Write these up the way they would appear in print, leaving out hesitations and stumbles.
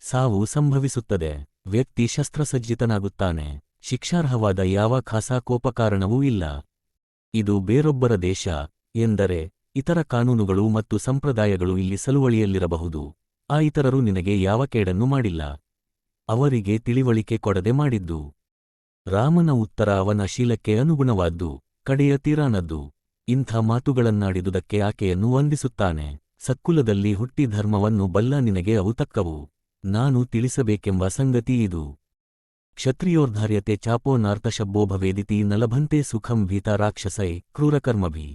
ಸಾವು ಸಂಭವಿಸುತ್ತದೆ. ವ್ಯಕ್ತಿ ಶಸ್ತ್ರಸಜ್ಜಿತನಾಗುತ್ತಾನೆ. ಶಿಕ್ಷಾರ್ಹವಾದ ಯಾವ ಖಾಸಾ ಕೋಪಕಾರಣವೂ ಇಲ್ಲ. ಇದು ಬೇರೊಬ್ಬರ ದೇಶ ಎಂದರೆ ಇತರ ಕಾನೂನುಗಳು ಮತ್ತು ಸಂಪ್ರದಾಯಗಳು ಇಲ್ಲಿ ಸಲುವಳಿಯಲ್ಲಿರಬಹುದು. ಆ ಇತರರು ನಿನಗೆ ಯಾವ ಕೇಡನ್ನು ಮಾಡಿಲ್ಲ. ಅವರಿಗೆ ತಿಳಿವಳಿಕೆ ಕೊಡದೆ ಮಾಡಿದ್ದು. ರಾಮನ ಉತ್ತರ ಅವನ ಶೀಲಕ್ಕೆ ಅನುಗುಣವಾದ್ದು, ಕಡೆಯ ತೀರಾನದ್ದು. ಇಂಥ ಮಾತುಗಳನ್ನಾಡಿದುದಕ್ಕೆ ಆಕೆಯನ್ನು ವಂದಿಸುತ್ತಾನೆ. ಸತ್ಕುಲದಲ್ಲಿ ಹುಟ್ಟಿ ಧರ್ಮವನ್ನು ಬಲ್ಲ ನಿನಗೆ ಅವು ತಕ್ಕವು. ನಾನು ತಿಳಿಸಬೇಕೆಂಬ ಸಂಗತಿ ಇದು. ಕ್ಷತ್ರಿಯೋರ್ಧಾರ್ಯತೆ ಚಾಪೋ ನಾರ್ತಶಬ್ಬೋ ಭವೇದಿತಿ ನಲಭಂತೆ ಸುಖಂ ಭೀತ ರಾಕ್ಷಸೈ ಕ್ರೂರಕರ್ಮಭಿ.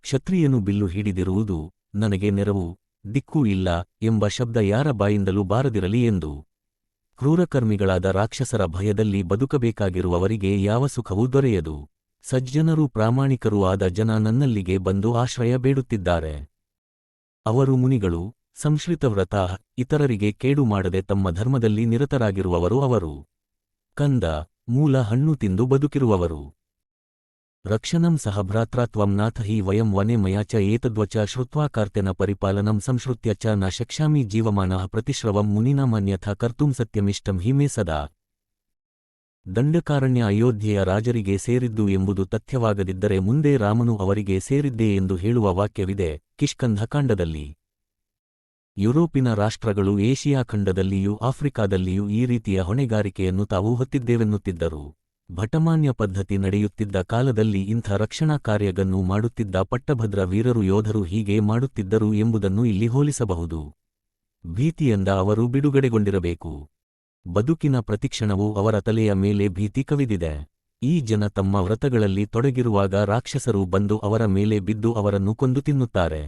ಕ್ಷತ್ರಿಯನು ಬಿಲ್ಲು ಹಿಡಿದಿರುವುದು, ನನಗೆ ನೆರವು, ದಿಕ್ಕೂ ಇಲ್ಲ ಎಂಬ ಶಬ್ದ ಯಾರ ಬಾಯಿಂದಲೂ ಬಾರದಿರಲಿ ಎಂದು. ಕ್ರೂರಕರ್ಮಿಗಳಾದ ರಾಕ್ಷಸರ ಭಯದಲ್ಲಿ ಬದುಕಬೇಕಾಗಿರುವವರಿಗೆ ಯಾವ ಸುಖವೂ ದೊರೆಯದು. ಸಜ್ಜನರೂ ಪ್ರಾಮಾಣಿಕರೂ ಆದ ಜನ ನನ್ನಲ್ಲಿಗೆ ಬಂದು ಆಶ್ರಯ ಬೇಡುತ್ತಿದ್ದಾರೆ. ಅವರು ಮುನಿಗಳು, ಸಂಶ್ರಿತವ್ರತ, ಇತರರಿಗೆ ಕೇಡು ಮಾಡದೆ ತಮ್ಮ ಧರ್ಮದಲ್ಲಿ ನಿರತರಾಗಿರುವವರು ಅವರು. ಕಂದ, ಮೂಲ ಹಣ್ಣು ತಿಂದು ಬದುಕಿರುವವರು. ರಕ್ಷಣಂ ಸಹ ಭ್ರಾತ್ರಾತ್ವಂ ನಾಥ ಹಿ ವಯಂ ವನೆ ಮಯಾ ಚ ಏತದ್ವಚ ಶ್ರುತ್ವಾ ಕಾರ್ತ್ಯನ ಪರಿಪಾಲನಂ ಸಂಶ್ರುತ್ಯ ಚ ನ ಶಕ್ಷ್ಯಾಮಿ ಜೀವಮಾನಃ ಪ್ರತಿಶ್ರವಂ ಮುನಿನಾಮನ್ಯಥಾ ಕರ್ತುಂ ಸತ್ಯಮಿಷ್ಟಂ ಹಿ ಮೇ ಸದಾ. ದಂಡಕಾರಣ್ಯ ಅಯೋಧ್ಯೆಯ ರಾಜರಿಗೆ ಸೇರಿದ್ದು ಎಂಬುದು ತಥ್ಯವಾಗದಿದ್ದರೆ ಮುಂದೆ ರಾಮನು ಅವರಿಗೆ ಸೇರಿದ್ದೇ ಎಂದು ಹೇಳುವ ವಾಕ್ಯವಿದೆ ಕಿಷ್ಕಂಧ-ಕಾಂಡದಲ್ಲಿ. ಯುರೋಪಿನ ರಾಷ್ಟ್ರಗಳು ಏಷಿಯಾ ಖಂಡದಲ್ಲಿಯೂ ಆಫ್ರಿಕಾದಲ್ಲಿಯೂ ಈ ರೀತಿಯ ಹೊಣೆಗಾರಿಕೆಯನ್ನು ತಾವು ಹೊತ್ತಿದ್ದೇವೆನ್ನುತ್ತಿದ್ದರು. ಭಟಮಾನ್ಯ ಪದ್ಧತಿ ನಡೆಯುತ್ತಿದ್ದ ಕಾಲದಲ್ಲಿ ಇಂಥ ರಕ್ಷಣಾ ಕಾರ್ಯಗನ್ನು ಮಾಡುತ್ತಿದ್ದ ಪಟ್ಟಭದ್ರ ವೀರರು ಯೋಧರು ಹೀಗೆ ಮಾಡುತ್ತಿದ್ದರು ಎಂಬುದನ್ನು ಇಲ್ಲಿ ಹೋಲಿಸಬಹುದು. ಭೀತಿಯಿಂದ ಅವರು ಬಿಡುಗಡೆಗೊಂಡಿರಬೇಕು. ಬದುಕಿನ ಪ್ರತಿಕ್ಷಣವೂ ಅವರ ತಲೆಯ ಮೇಲೆ ಭೀತಿ ಕವಿದಿದೆ. ಈ ಜನ ತಮ್ಮ ವ್ರತಗಳಲ್ಲಿ ತೊಡಗಿರುವಾಗ ರಾಕ್ಷಸರು ಬಂದು ಅವರ ಮೇಲೆ ಬಿದ್ದು ಅವರನ್ನು ಕೊಂದು ತಿನ್ನುತ್ತಾರೆ.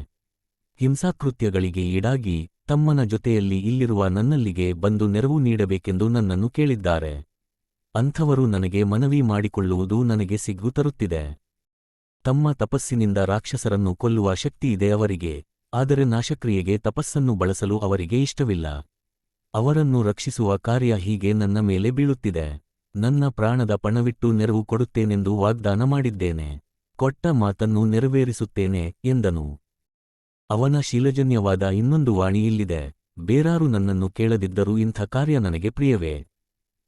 ಹಿಂಸಾಕೃತ್ಯಗಳಿಗೆ ಈಡಾಗಿ ತಮ್ಮನ ಜೊತೆಯಲ್ಲಿ ಇಲ್ಲಿರುವ ನನ್ನಲ್ಲಿಗೆ ಬಂದು ನೆರವು ನೀಡಬೇಕೆಂದು ನನ್ನನ್ನು ಕೇಳಿದ್ದಾರೆ. ಅಂಥವರು ನನಗೆ ಮನವಿ ಮಾಡಿಕೊಳ್ಳುವುದು ನನಗೆ ಸಿಗ್ಗು ತರುತ್ತಿದೆ. ತಮ್ಮ ತಪಸ್ಸಿನಿಂದ ರಾಕ್ಷಸರನ್ನು ಕೊಲ್ಲುವ ಶಕ್ತಿಯಿದೆ ಅವರಿಗೆ, ಆದರೆ ನಾಶಕ್ರಿಯೆಗೆ ತಪಸ್ಸನ್ನು ಬಳಸಲು ಅವರಿಗೆ ಇಷ್ಟವಿಲ್ಲ. ಅವರನ್ನು ರಕ್ಷಿಸುವ ಕಾರ್ಯ ಹೀಗೆ ನನ್ನ ಮೇಲೆ ಬೀಳುತ್ತಿದೆ. ನನ್ನ ಪ್ರಾಣದ ಪಣವಿಟ್ಟು ನೆರವು ಕೊಡುತ್ತೇನೆಂದು ವಾಗ್ದಾನ ಮಾಡಿದ್ದೇನೆ. ಕೊಟ್ಟ ಮಾತನ್ನು ನೆರವೇರಿಸುತ್ತೇನೆ ಎಂದನು. ಅವನ ಶೀಲಜನ್ಯವಾದ ಇನ್ನೊಂದು ವಾಣಿ ಇಲ್ಲಿದೆ. ಬೇರಾರು ನನ್ನನ್ನು ಕೇಳದಿದ್ದರೂ ಇಂಥ ಕಾರ್ಯ ನನಗೆ ಪ್ರಿಯವೇ.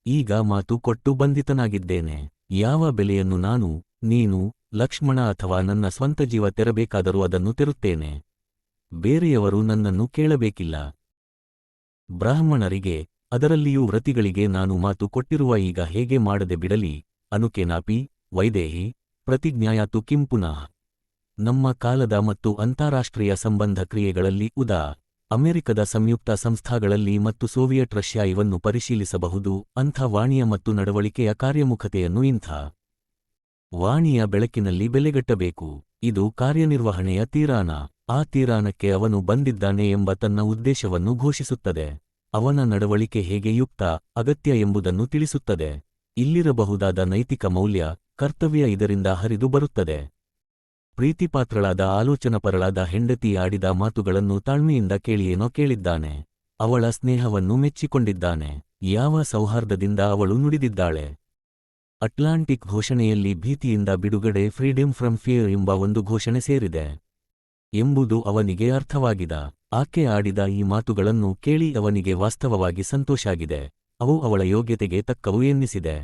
ಈಗ ಮಾತು ಕೊಟ್ಟು ಬಂಧಿತನಾಗಿದ್ದೇನೆ. ಯಾವ ಬೆಲೆಯನ್ನು ನಾನು, ನೀನು, ಲಕ್ಷ್ಮಣ ಅಥವಾ ನನ್ನ ಸ್ವಂತ ಜೀವ ತೆರಬೇಕಾದರೂ ಅದನ್ನು ತೆರುತ್ತೇನೆ. ಬೇರೆಯವರು ನನ್ನನ್ನು ಕೇಳಬೇಕಿಲ್ಲ. ಬ್ರಾಹ್ಮಣರಿಗೆ, ಅದರಲ್ಲಿಯೂ ವ್ರತಿಗಳಿಗೆ ನಾನು ಮಾತು ಕೊಟ್ಟಿರುವ ಈಗ ಹೇಗೆ ಮಾಡದೆ ಬಿಡಲಿ. ಅನುಕೇನಾಪಿ ವೈದೇಹಿ ಪ್ರತಿಜ್ಞಾಯಾತು ಕಿಂ ಪುನಃ. ನಮ್ಮ ಕಾಲದ ಮತ್ತು ಅಂತಾರಾಷ್ಟ್ರೀಯ ಸಂಬಂಧ ಕ್ರಿಯೆಗಳಲ್ಲಿ ಉದಾ. ಅಮೆರಿಕದ ಸಂಯುಕ್ತ ಸಂಸ್ಥಾಗಳಲ್ಲಿ ಮತ್ತು ಸೋವಿಯಟ್ ರಷ್ಯಾ ಇವನ್ನು ಪರಿಶೀಲಿಸಬಹುದು. ಅಂಥ ವಾಣಿಯ ಮತ್ತು ನಡವಳಿಕೆಯ ಕಾರ್ಯಮುಖತೆಯನ್ನು ಇಂಥ ವಾಣಿಯ ಬೆಳಕಿನಲ್ಲಿ ಬೆಲೆಗಟ್ಟಬೇಕು. ಇದು ಕಾರ್ಯನಿರ್ವಹಣೆಯ ತೀರಾನ. ಆ ತೀರಾನಕ್ಕೆ ಅವನು ಬಂದಿದ್ದಾನೆ ಎಂಬ ತನ್ನ ಉದ್ದೇಶವನ್ನು ಘೋಷಿಸುತ್ತದೆ. ಅವನ ನಡವಳಿಕೆ ಹೇಗೆ ಯುಕ್ತ, ಅಗತ್ಯ ಎಂಬುದನ್ನು ತಿಳಿಸುತ್ತದೆ. ಇಲ್ಲಿರಬಹುದಾದ ನೈತಿಕ ಮೌಲ್ಯ, ಕರ್ತವ್ಯ ಇದರಿಂದ ಹರಿದು ಬರುತ್ತದೆ. ಪ್ರೀತಿಪಾತ್ರಳಾದ ಆಲೋಚನಪರಳಾದ ಹೆಂಡತಿ ಆಡಿದ ಮಾತುಗಳನ್ನು ತಾಳ್ಮೆಯಿಂದ ಕೇಳಿಯೇನೋ ಕೇಳಿದ್ದಾನೆ. ಅವಳ ಸ್ನೇಹವನ್ನು ಮೆಚ್ಚಿಕೊಂಡಿದ್ದಾನೆ. ಯಾವ ಸೌಹಾರ್ದದಿಂದ ಅವಳು ನುಡಿದಿದ್ದಾಳೆ. ಅಟ್ಲಾಂಟಿಕ್ ಘೋಷಣೆಯಲ್ಲಿ ಭೀತಿಯಿಂದ ಬಿಡುಗಡೆ ಫ್ರೀಡಮ್ ಫ್ರಮ್ ಫಿಯರ್ ಎಂಬ ಒಂದು ಘೋಷಣೆ ಸೇರಿದೆ ಎಂಬುದು ಅವನಿಗೆ ಅರ್ಥವಾಗಿದ. ಆಕೆ ಆಡಿದ ಈ ಮಾತುಗಳನ್ನು ಕೇಳಿ ಅವನಿಗೆ ವಾಸ್ತವವಾಗಿ ಸಂತೋಷಾಗಿದೆ. ಅವು ಅವಳ ಯೋಗ್ಯತೆಗೆ ತಕ್ಕವು ಎನ್ನಿಸಿದೆ.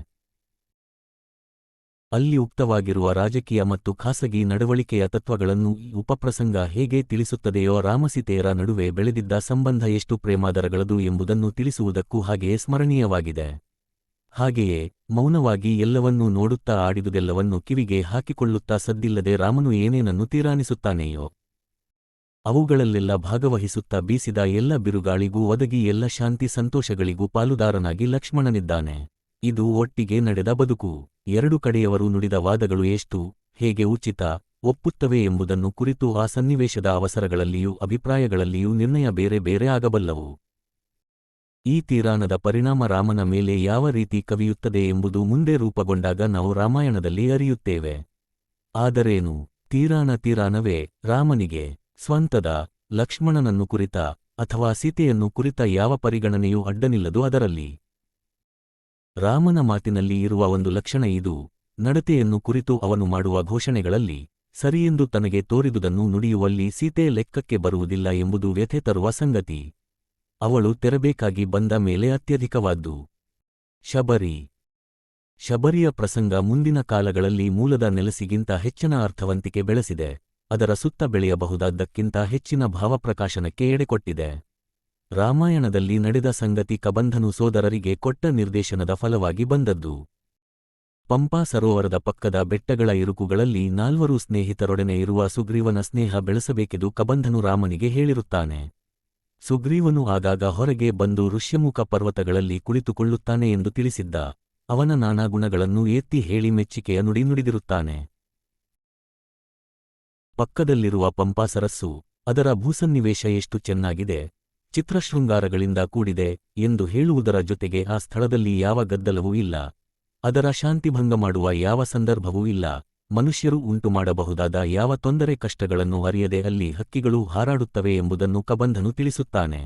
ಅಲ್ಲಿ ಉಕ್ತವಾಗಿರುವ ರಾಜಕೀಯ ಮತ್ತು ಖಾಸಗಿ ನಡವಳಿಕೆಯ ತತ್ವಗಳನ್ನು ಈ ಉಪಪ್ರಸಂಗ ಹೇಗೆ ತಿಳಿಸುತ್ತದೆಯೋ ರಾಮಸೀತೆಯರ ನಡುವೆ ಬೆಳೆದಿದ್ದ ಸಂಬಂಧ ಎಷ್ಟು ಪ್ರೇಮಾದರಗಳದು ಎಂಬುದನ್ನು ತಿಳಿಸುವುದಕ್ಕೂ ಹಾಗೆಯೇ ಸ್ಮರಣೀಯವಾಗಿದೆ. ಹಾಗೆಯೇ ಮೌನವಾಗಿ ಎಲ್ಲವನ್ನೂ ನೋಡುತ್ತಾ ಆಡಿದುದೆಲ್ಲವನ್ನು ಕಿವಿಗೆ ಹಾಕಿಕೊಳ್ಳುತ್ತಾ ಸದ್ದಿಲ್ಲದೆ ರಾಮನು ಏನೇನನ್ನು ತೀರಾನಿಸುತ್ತಾನೆಯೋ ಅವುಗಳಲ್ಲೆಲ್ಲ ಭಾಗವಹಿಸುತ್ತಾ ಬೀಸಿದ ಎಲ್ಲ ಬಿರುಗಾಳಿಗೂ ಒದಗಿ ಎಲ್ಲ ಶಾಂತಿ ಸಂತೋಷಗಳಿಗೂ ಪಾಲುದಾರನಾಗಿ ಲಕ್ಷ್ಮಣನಿದ್ದಾನೆ. ಇದು ಒಟ್ಟಿಗೆ ನಡೆದ ಬದುಕು. ಎರಡು ಕಡೆಯವರು ನುಡಿದ ವಾದಗಳು ಎಷ್ಟು, ಹೇಗೆ ಉಚಿತ, ಒಪ್ಪುತ್ತವೆ ಎಂಬುದನ್ನು ಕುರಿತು ಆ ಸನ್ನಿವೇಶದ ಅವಸರಗಳಲ್ಲಿಯೂ ಅಭಿಪ್ರಾಯಗಳಲ್ಲಿಯೂ ನಿರ್ಣಯ ಬೇರೆ ಬೇರೆ ಆಗಬಲ್ಲವು. ಈ ತೀರಾನದ ಪರಿಣಾಮ ರಾಮನ ಮೇಲೆ ಯಾವ ರೀತಿ ಕವಿಯುತ್ತದೆ ಎಂಬುದು ಮುಂದೆ ರೂಪುಗೊಂಡಾಗ ನಾವು ರಾಮಾಯಣದಲ್ಲಿ ಅರಿಯುತ್ತೇವೆ. ಆದರೇನು, ತೀರಾನವೇ ರಾಮನಿಗೆ ಸ್ವಂತದ, ಲಕ್ಷ್ಮಣನನ್ನು ಕುರಿತ ಅಥವಾ ಸೀತೆಯನ್ನು ಕುರಿತ ಯಾವ ಪರಿಗಣನೆಯೂ ಅಡ್ಡನಿಲ್ಲದು. ಅದರಲ್ಲಿ ರಾಮನ ಮಾತಿನಲ್ಲಿ ಇರುವ ಒಂದು ಲಕ್ಷಣ ಇದು: ನಡತೆಯನ್ನು ಕುರಿತು ಅವನು ಮಾಡುವ ಘೋಷಣೆಗಳಲ್ಲಿ ಸರಿಯೆಂದು ತನಗೆ ತೋರಿದುದನ್ನು ನುಡಿಯುವಲ್ಲಿ ಸೀತೆ ಲೆಕ್ಕಕ್ಕೆ ಬರುವುದಿಲ್ಲ ಎಂಬುದು ವ್ಯಥೆ ತರುವ ಸಂಗತಿ. ಅವಳು ತೆರಬೇಕಾಗಿ ಬಂದ ಮೇಲೆ ಅತ್ಯಧಿಕವಾದ್ದು. ಶಬರಿಯ ಪ್ರಸಂಗ ಮುಂದಿನ ಕಾಲಗಳಲ್ಲಿ ಮೂಲದ ನೆಲಸಿಗಿಂತ ಹೆಚ್ಚಿನ ಅರ್ಥವಂತಿಕೆ ಬೆಳೆಸಿದೆ, ಅದರ ಸುತ್ತ ಬೆಳೆಯಬಹುದಾದ್ದಕ್ಕಿಂತ ಹೆಚ್ಚಿನ ಭಾವಪ್ರಕಾಶನಕ್ಕೆ ಎಡೆಕೊಟ್ಟಿದೆ. ರಾಮಾಯಣದಲ್ಲಿ ನಡೆದ ಸಂಗತಿ ಕಬಂಧನು ಸೋದರರಿಗೆ ಕೊಟ್ಟ ನಿರ್ದೇಶನದ ಫಲವಾಗಿ ಬಂದದ್ದು. ಪಂಪಾ ಸರೋವರದ ಪಕ್ಕದ ಬೆಟ್ಟಗಳ ಇರುಕುಗಳಲ್ಲಿ 4 ಸ್ನೇಹಿತರೊಡನೆ ಇರುವ ಸುಗ್ರೀವನ ಸ್ನೇಹ ಬೆಳೆಸಬೇಕೆಂದು ಕಬಂಧನು ರಾಮನಿಗೆ ಹೇಳಿರುತ್ತಾನೆ. ಸುಗ್ರೀವನು ಆಗಾಗ ಹೊರಗೆ ಬಂದು ಋಷ್ಯಮುಖ ಪರ್ವತಗಳಲ್ಲಿ ಕುಳಿತುಕೊಳ್ಳುತ್ತಾನೆ ಎಂದು ತಿಳಿಸಿದ್ದ. ಅವನ ನಾನಾ ಗುಣಗಳನ್ನು ಎತ್ತಿ ಹೇಳಿ ಮೆಚ್ಚಿಕೆಯ ನುಡಿ ನುಡಿದಿರುತ್ತಾನೆ. ಪಕ್ಕದಲ್ಲಿರುವ ಪಂಪಾ ಸರಸ್ಸು, ಅದರ ಭೂಸನ್ನಿವೇಶ ಎಷ್ಟು ಚೆನ್ನಾಗಿದೆ, ಚಿತ್ರಶೃಂಗಾರಗಳಿಂದ ಕೂಡಿದೆ ಎಂದು ಹೇಳುವುದರ ಜೊತೆಗೆ ಆ ಸ್ಥಳದಲ್ಲಿ ಯಾವ ಗದ್ದಲವೂ ಇಲ್ಲ, ಅದರ ಶಾಂತಿಭಂಗ ಮಾಡುವ ಯಾವ ಸಂದರ್ಭವೂ ಇಲ್ಲ, ಮನುಷ್ಯರು ಉಂಟುಮಾಡಬಹುದಾದ ಯಾವ ತೊಂದರೆ ಕಷ್ಟಗಳನ್ನು ಅರಿಯದೆ ಅಲ್ಲಿ ಹಕ್ಕಿಗಳು ಹಾರಾಡುತ್ತವೆ ಎಂಬುದನ್ನು ಕಬಂಧನು ತಿಳಿಸುತ್ತಾನೆ.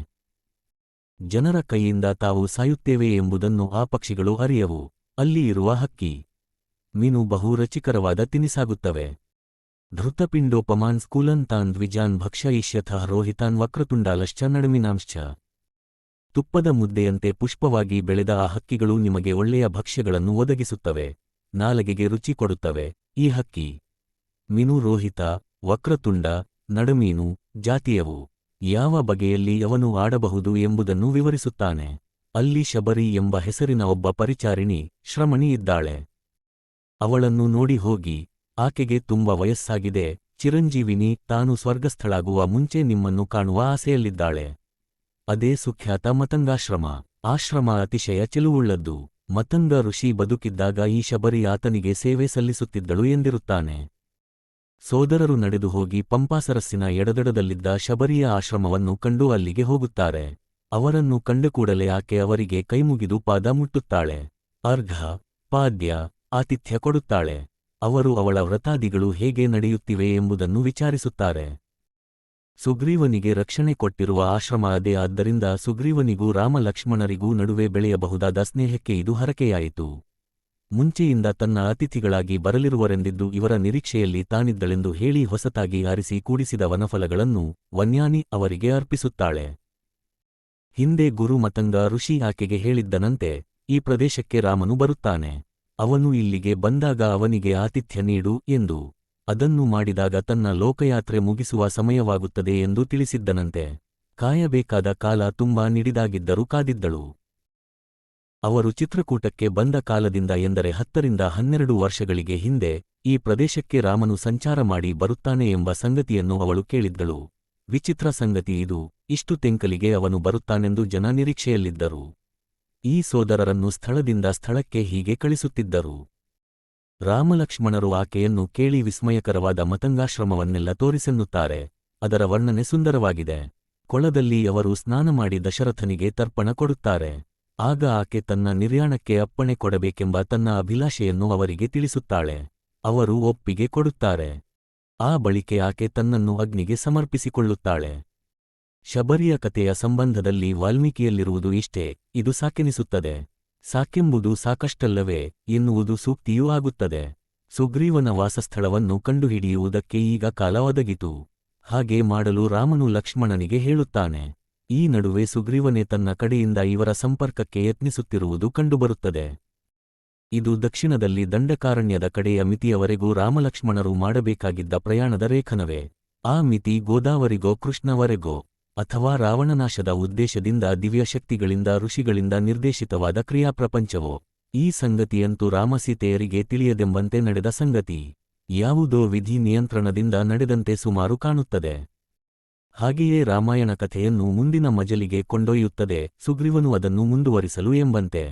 ಜನರ ಕೈಯಿಂದ ತಾವು ಸಾಯುತ್ತೇವೆ ಎಂಬುದನ್ನು ಆ ಪಕ್ಷಿಗಳು ಅರಿಯವು. ಅಲ್ಲಿ ಇರುವ ಹಕ್ಕಿ, ಮೀನು ಬಹು ರುಚಿಕರವಾದ ತಿನಿಸಾಗುತ್ತವೆ. ಧೃತಪಿಂಡೋಪಮಾನ್ ಸ್ಕೂಲನ್ ತಾನ್ ದ್ವಿಜಾನ್ ಭಕ್ಷಯಿಷ್ಯಥಃ ರೋಹಿತಾನ್ ವಕ್ರತುಂಡಾಲಶ್ಚ ನಡುಮಿನಾಂಶ್ಚ. ತುಪ್ಪದ ಮುದ್ದೆಯಂತೆ ಪುಷ್ಪವಾಗಿ ಬೆಳೆದ ಆ ಹಕ್ಕಿಗಳು ನಿಮಗೆ ಒಳ್ಳೆಯ ಭಕ್ಷ್ಯಗಳನ್ನು ಒದಗಿಸುತ್ತವೆ, ನಾಲಗೆಗೆ ರುಚಿ ಕೊಡುತ್ತವೆ. ಈ ಹಕ್ಕಿ, ಮೀನು ರೋಹಿತ, ವಕ್ರತುಂಡ, ನಡುಮೀನು ಜಾತಿಯವು. ಯಾವ ಬಗೆಯಲ್ಲಿ ಅವನು ಆಡಬಹುದು ಎಂಬುದನ್ನು ವಿವರಿಸುತ್ತಾನೆ. ಅಲ್ಲಿ ಶಬರಿ ಎಂಬ ಹೆಸರಿನ ಒಬ್ಬ ಪರಿಚಾರಿಣಿ, ಶ್ರಮಣಿ ಇದ್ದಾಳೆ. ಅವಳನ್ನು ನೋಡಿ ಹೋಗಿ, ಆಕೆಗೆ ತುಂಬ ವಯಸ್ಸಾಗಿದೆ, ಚಿರಂಜೀವಿನಿ, ತಾನು ಸ್ವರ್ಗಸ್ಥಳಾಗುವ ಮುಂಚೆ ನಿಮ್ಮನ್ನು ಕಾಣುವ ಆಸೆಯಲ್ಲಿದ್ದಾಳೆ. ಅದೇ ಸುಖ್ಯಾತ ಮತಂಗಾಶ್ರಮ. ಆಶ್ರಮ ಅತಿಶಯ ಚೆಲುವುಳ್ಳದ್ದು. ಮತಂಗ ಋಷಿ ಬದುಕಿದ್ದಾಗ ಈ ಶಬರಿ ಆತನಿಗೆ ಸೇವೆ ಸಲ್ಲಿಸುತ್ತಿದ್ದಳು ಎಂದಿರುತ್ತಾನೆ. ಸೋದರರು ನಡೆದು ಹೋಗಿ ಪಂಪಾಸರಸ್ಸಿನ ಎಡದಡದಲ್ಲಿದ್ದ ಶಬರಿಯ ಆಶ್ರಮವನ್ನು ಕಂಡು ಅಲ್ಲಿಗೆ ಹೋಗುತ್ತಾರೆ. ಅವರನ್ನು ಕಂಡ ಕೂಡಲೇ ಆಕೆ ಅವರಿಗೆ ಕೈಮುಗಿದು ಪಾದ ಮುಟ್ಟುತ್ತಾಳೆ. ಅರ್ಘ, ಪಾದ್ಯ, ಆತಿಥ್ಯ ಕೊಡುತ್ತಾಳೆ. ಅವರು ಅವಳ ವ್ರತಾದಿಗಳು ಹೇಗೆ ನಡೆಯುತ್ತಿವೆ ಎಂಬುದನ್ನು ವಿಚಾರಿಸುತ್ತಾರೆ. ಸುಗ್ರೀವನಿಗೆ ರಕ್ಷಣೆ ಕೊಟ್ಟಿರುವ ಆಶ್ರಮ ಅದೇ. ಆದ್ದರಿಂದ ಸುಗ್ರೀವನಿಗೂ ರಾಮಲಕ್ಷ್ಮಣರಿಗೂ ನಡುವೆ ಬೆಳೆಯಬಹುದಾದ ಸ್ನೇಹಕ್ಕೆ ಇದು ಹರಕೆಯಾಯಿತು. ಮುಂಚೆಯಿಂದ ತನ್ನ ಅತಿಥಿಗಳಾಗಿ ಬರಲಿರುವರೆಂದಿದ್ದು ಇವರ ನಿರೀಕ್ಷೆಯಲ್ಲಿ ತಾನಿದ್ದಳೆಂದು ಹೇಳಿ ಹೊಸತಾಗಿ ಆರಿಸಿ ಕೂಡಿಸಿದ ವನಫಲಗಳನ್ನು ವನ್ಯಾನಿ ಅವರಿಗೆ ಅರ್ಪಿಸುತ್ತಾಳೆ. ಹಿಂದೆ ಗುರು ಮತಂಗ ಋಷಿ ಆಕೆಗೆ ಹೇಳಿದ್ದನಂತೆ, ಈ ಪ್ರದೇಶಕ್ಕೆ ರಾಮನು ಬರುತ್ತಾನೆ, ಅವನು ಇಲ್ಲಿಗೆ ಬಂದಾಗ ಅವನಿಗೆ ಆತಿಥ್ಯ ನೀಡು ಎಂದು. ಅದನ್ನು ಮಾಡಿದಾಗ ತನ್ನ ಲೋಕಯಾತ್ರೆ ಮುಗಿಸುವ ಸಮಯವಾಗುತ್ತದೆ ಎಂದು ತಿಳಿಸಿದ್ದನಂತೆ. ಕಾಯಬೇಕಾದ ಕಾಲ ತುಂಬಾ ನಿಡಿದಾಗಿದ್ದರೂ ಕಾದಿದ್ದಳು. ಅವರು ಚಿತ್ರಕೂಟಕ್ಕೆ ಬಂದ ಕಾಲದಿಂದ ಎಂದರೆ 10 ರಿಂದ 12 ವರ್ಷಗಳಿಗೆ ಹಿಂದೆ ಈ ಪ್ರದೇಶಕ್ಕೆ ರಾಮನು ಸಂಚಾರ ಮಾಡಿ ಬರುತ್ತಾನೆ ಎಂಬ ಸಂಗತಿಯನ್ನು ಅವಳು ಕೇಳಿದ್ದಳು. ವಿಚಿತ್ರ ಸಂಗತಿ ಇದು, ಇಷ್ಟು ತೆಂಕಲಿಗೆ ಅವನು ಬರುತ್ತಾನೆಂದು ಜನ ನಿರೀಕ್ಷೆಯಲ್ಲಿದ್ದರು. ಈ ಸೋದರರನ್ನು ಸ್ಥಳದಿಂದ ಸ್ಥಳಕ್ಕೆ ಹೀಗೆ ಕಳಿಸುತ್ತಿದ್ದರು. ರಾಮಲಕ್ಷ್ಮಣರು ಆಕೆಯನ್ನು ಕೇಳಿ ವಿಸ್ಮಯಕರವಾದ ಮತಂಗಾಶ್ರಮವನ್ನೆಲ್ಲ ತೋರಿಸೆನ್ನುತ್ತಾರೆ. ಅದರ ವರ್ಣನೆ ಸುಂದರವಾಗಿದೆ. ಕೊಳದಲ್ಲಿ ಅವರು ಸ್ನಾನ ಮಾಡಿ ದಶರಥನಿಗೆ ತರ್ಪಣ ಕೊಡುತ್ತಾರೆ. ಆಗ ಆಕೆ ತನ್ನ ನಿರ್ಯಾಣಕ್ಕೆ ಅಪ್ಪಣೆ ಕೊಡಬೇಕೆಂಬ ತನ್ನ ಅಭಿಲಾಷೆಯನ್ನು ಅವರಿಗೆ ತಿಳಿಸುತ್ತಾಳೆ. ಅವರು ಒಪ್ಪಿಗೆ ಕೊಡುತ್ತಾರೆ. ಆ ಬಳಿಕೆ ಆಕೆ ತನ್ನನ್ನು ಅಗ್ನಿಗೆ ಸಮರ್ಪಿಸಿಕೊಳ್ಳುತ್ತಾಳೆ. ಶಬರಿಯ ಕಥೆಯ ಸಂಬಂಧದಲ್ಲಿ ವಾಲ್ಮೀಕಿಯಲ್ಲಿರುವುದು ಇಷ್ಟೇ, ಇದು ಸಾಕೆನಿಸುತ್ತದೆ. ಸಾಕೆಂಬುದು ಸಾಕಷ್ಟಲ್ಲವೇ ಎನ್ನುವುದು ಸೂಕ್ತಿಯೂ ಆಗುತ್ತದೆ. ಸುಗ್ರೀವನ ವಾಸಸ್ಥಳವನ್ನು ಕಂಡುಹಿಡಿಯುವುದಕ್ಕೆ ಈಗ ಕಾಲ ಒದಗಿತು. ಹಾಗೆ ಮಾಡಲು ರಾಮನು ಲಕ್ಷ್ಮಣನಿಗೆ ಹೇಳುತ್ತಾನೆ. ಈ ನಡುವೆ ಸುಗ್ರೀವನೇ ತನ್ನ ಕಡೆಯಿಂದ ಇವರ ಸಂಪರ್ಕಕ್ಕೆ ಯತ್ನಿಸುತ್ತಿರುವುದು ಕಂಡುಬರುತ್ತದೆ. ಇದು ದಕ್ಷಿಣದಲ್ಲಿ ದಂಡಕಾರಣ್ಯದ ಕಡೆಯ ಮಿತಿಯವರೆಗೂ ರಾಮಲಕ್ಷ್ಮಣರು ಮಾಡಬೇಕಾಗಿದ್ದ ಪ್ರಯಾಣದ ರೇಖನವೇ. ಆ ಮಿತಿ ಗೋದಾವರಿಗೋ ಕೃಷ್ಣವರೆಗೋ, ಅಥವಾ ರಾವಣನಾಶದ ಉದ್ದೇಶದಿಂದ ದಿವ್ಯಶಕ್ತಿಗಳಿಂದ ಋಷಿಗಳಿಂದ ನಿರ್ದೇಶಿತವಾದ ಕ್ರಿಯಾಪ್ರಪಂಚವೋ, ಈ ಸಂಗತಿಯಂತೂ ರಾಮಸೀತೆಯರಿಗೆ ತಿಳಿಯದೆಂಬಂತೆ ನಡೆದ ಸಂಗತಿ. ಯಾವುದೋ ವಿಧಿ ನಿಯಂತ್ರಣದಿಂದ ನಡೆದಂತೆ ಸುಮಾರು ಕಾಣುತ್ತದೆ. ಹಾಗೆಯೇ ರಾಮಾಯಣ ಕಥೆಯನ್ನು ಮುಂದಿನ ಮಜಲಿಗೆ ಕೊಂಡೊಯ್ಯುತ್ತದೆ, ಸುಗ್ರೀವನು ಅದನ್ನು ಮುಂದುವರಿಸಲು ಎಂಬಂತೆ.